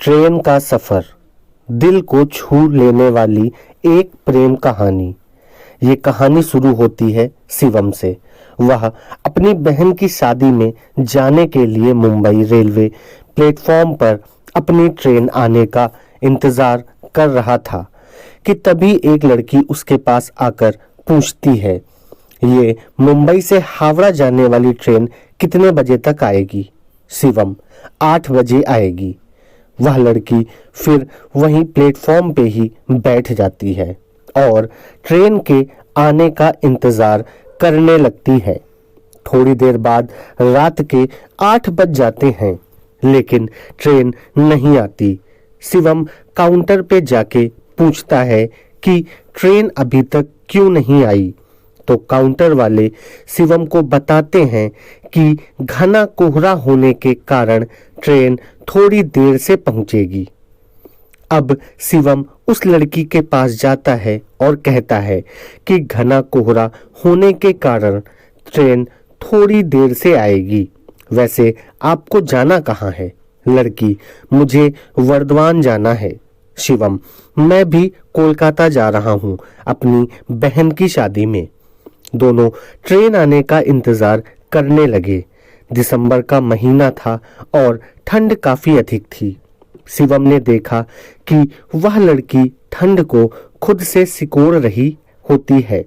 Train का सफर, दिल को छू लेने वाली एक प्रेम कहानी। ये कहानी शुरू होती है शिवम से। वह अपनी बहन की शादी में जाने के लिए मुंबई रेलवे प्लेटफॉर्म पर अपनी ट्रेन आने का इंतजार कर रहा था कि तभी एक लड़की उसके पास आकर पूछती है, ये मुंबई से हावड़ा जाने वाली ट्रेन कितने बजे तक आएगी? शिवम, 8 बजे आएगी। वह लड़की फिर वहीं प्लेटफॉर्म पे ही बैठ जाती है और ट्रेन के आने का इंतजार करने लगती है। थोड़ी देर बाद रात के 8 बज जाते हैं, लेकिन ट्रेन नहीं आती। शिवम काउंटर पे जाके पूछता है कि ट्रेन अभी तक क्यों नहीं आई, तो काउंटर वाले शिवम को बताते हैं कि घना कोहरा होने के कारण ट्रेन थोड़ी देर से पहुंचेगी। अब शिवम उस लड़की के पास जाता है और कहता है कि घना कोहरा होने के कारण ट्रेन थोड़ी देर से आएगी। वैसे आपको जाना कहाँ है? लड़की, मुझे वर्धमान जाना है। शिवम, मैं भी कोलकाता जा रहा हूँ अपनी बहन की शादी में। दोनों ट्रेन आने का इंतजार करने लगे। दिसंबर का महीना था और ठंड काफी अधिक थी। शिवम ने देखा कि वह लड़की ठंड को खुद से सिकोड़ रही होती है।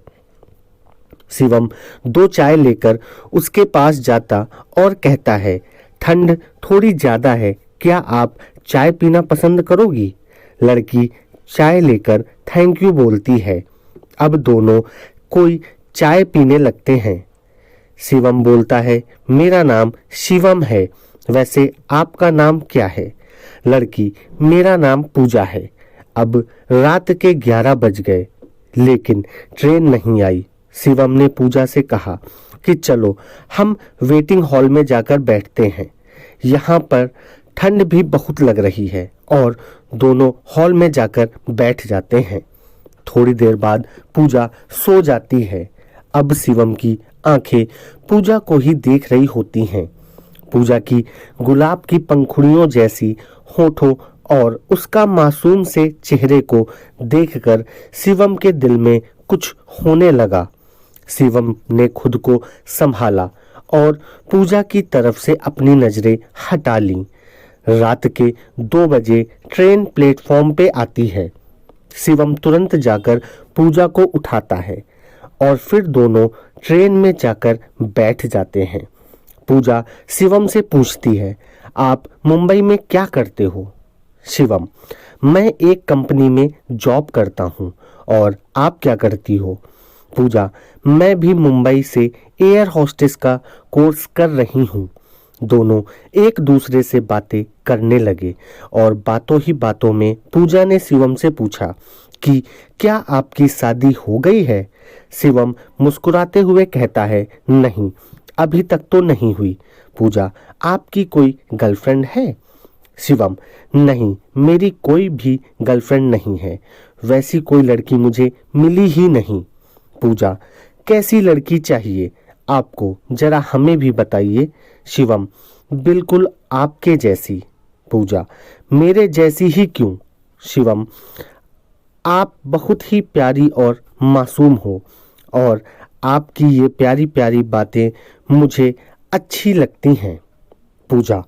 शिवम 2 चाय लेकर उसके पास जाता और कहता है, ठंड थोड़ी ज्यादा है, क्या आप चाय पीना पसंद करोगी? लड़की चाय लेकर थैंक यू बोलती है। अब दोनों कोई चाय पीने लगते हैं। शिवम बोलता है, मेरा नाम शिवम है, वैसे आपका नाम क्या है? लड़की, मेरा नाम पूजा है। अब रात के 11 बज गए, लेकिन ट्रेन नहीं आई। शिवम ने पूजा से कहा कि चलो हम वेटिंग हॉल में जाकर बैठते हैं। यहाँ पर ठंड भी बहुत लग रही है और दोनों हॉल में जाकर बैठ जाते हैं। थोड़ी देर बाद पूजा सो जाती है। अब शिवम की आंखें पूजा को ही देख रही होती हैं। पूजा की गुलाब की पंखुड़ियों जैसी होठों और उसका मासूम से चेहरे को देखकर शिवम के दिल में कुछ होने लगा। शिवम ने खुद को संभाला और पूजा की तरफ से अपनी नजरें हटा लीं। रात के 2 बजे ट्रेन प्लेटफॉर्म पे आती है। शिवम तुरंत जाकर पूजा को उठाता है और फिर दोनों ट्रेन में जाकर बैठ जाते हैं। पूजा शिवम से पूछती है, आप मुंबई में क्या करते हो? शिवम, मैं एक कंपनी में जॉब करता हूँ। और आप क्या करती हो? पूजा, मैं भी मुंबई से एयर होस्टेस का कोर्स कर रही हूँ। दोनों एक दूसरे से बातें करने लगे और बातों ही बातों में पूजा ने शिवम से पूछा कि क्या आपकी शादी हो गई है? शिवम मुस्कुराते हुए कहता है, नहीं, अभी तक तो नहीं हुई। पूजा, आपकी कोई गर्लफ्रेंड है? शिवम, नहीं, मेरी कोई भी गर्लफ्रेंड नहीं है। वैसी कोई लड़की मुझे मिली ही नहीं। पूजा, कैसी लड़की चाहिए आपको, जरा हमें भी बताइए। शिवम, बिल्कुल आपके जैसी। पूजा, मेरे जैसी ही क्यों? शिवम, आप बहुत ही प्यारी और मासूम हो और आपकी ये प्यारी प्यारी बातें मुझे अच्छी लगती हैं। पूजा,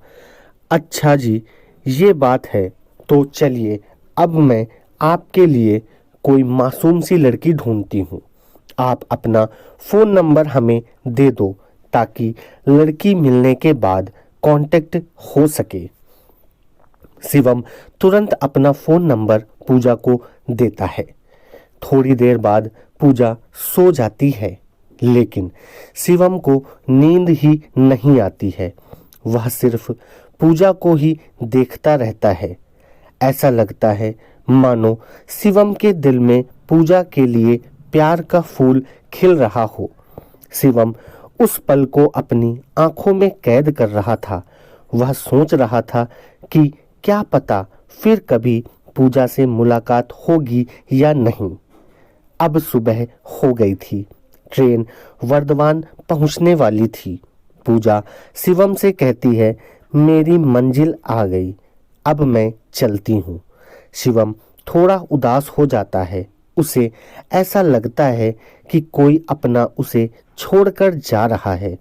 अच्छा जी, ये बात है, तो चलिए अब मैं आपके लिए कोई मासूम सी लड़की ढूंढती हूँ। आप अपना फ़ोन नंबर हमें दे दो ताकि लड़की मिलने के बाद कांटेक्ट हो सके। शिवम तुरंत अपना फ़ोन नंबर पूजा को देता है। थोड़ी देर बाद पूजा सो जाती है, लेकिन शिवम को नींद ही नहीं आती है। वह सिर्फ पूजा को ही देखता रहता है। ऐसा लगता है मानो शिवम के दिल में पूजा के लिए प्यार का फूल खिल रहा हो। शिवम उस पल को अपनी आंखों में कैद कर रहा था। वह सोच रहा था कि क्या पता फिर कभी पूजा से मुलाकात होगी या नहीं। अब सुबह हो गई थी। ट्रेन वर्धमान पहुंचने वाली थी। पूजा शिवम से कहती है, मेरी मंजिल आ गई, अब मैं चलती हूँ। शिवम थोड़ा उदास हो जाता है। उसे ऐसा लगता है कि कोई अपना उसे छोड़कर जा रहा है।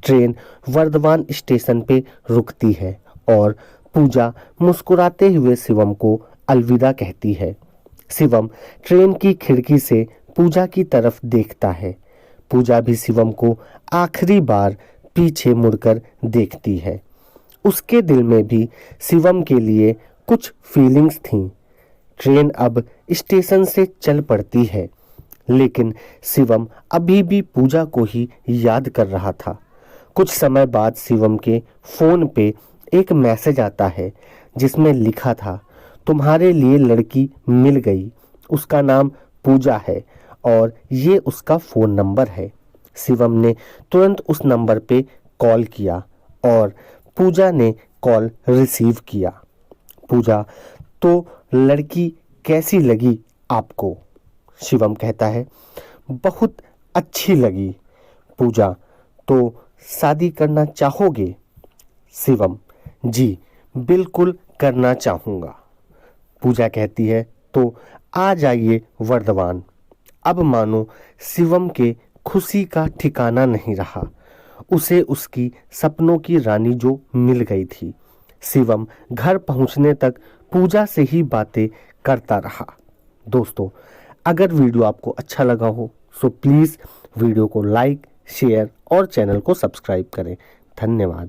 ट्रेन वर्धमान स्टेशन पे रुकती है और पूजा मुस्कुराते हुए शिवम को अलविदा कहती है। शिवम ट्रेन की खिड़की से पूजा की तरफ देखता है। पूजा भी शिवम को आखिरी बार पीछे मुड़कर देखती है। उसके दिल में भी शिवम के लिए कुछ फीलिंग्स थीं। ट्रेन अब स्टेशन से चल पड़ती है, लेकिन शिवम अभी भी पूजा को ही याद कर रहा था। कुछ समय बाद शिवम के फोन पे एक मैसेज आता है जिसमें लिखा था, तुम्हारे लिए लड़की मिल गई, उसका नाम पूजा है और ये उसका फ़ोन नंबर है। शिवम ने तुरंत उस नंबर पे कॉल किया और पूजा ने कॉल रिसीव किया। पूजा, तो लड़की कैसी लगी आपको? शिवम कहता है, बहुत अच्छी लगी। पूजा, तो शादी करना चाहोगे? शिवम, जी बिल्कुल करना चाहूँगा। पूजा कहती है, तो आ जाइए वर्धमान। अब मानो शिवम के खुशी का ठिकाना नहीं रहा। उसे उसकी सपनों की रानी जो मिल गई थी। शिवम घर पहुंचने तक पूजा से ही बातें करता रहा। दोस्तों, अगर वीडियो आपको अच्छा लगा हो तो प्लीज़ वीडियो को लाइक, शेयर और चैनल को सब्सक्राइब करें। धन्यवाद।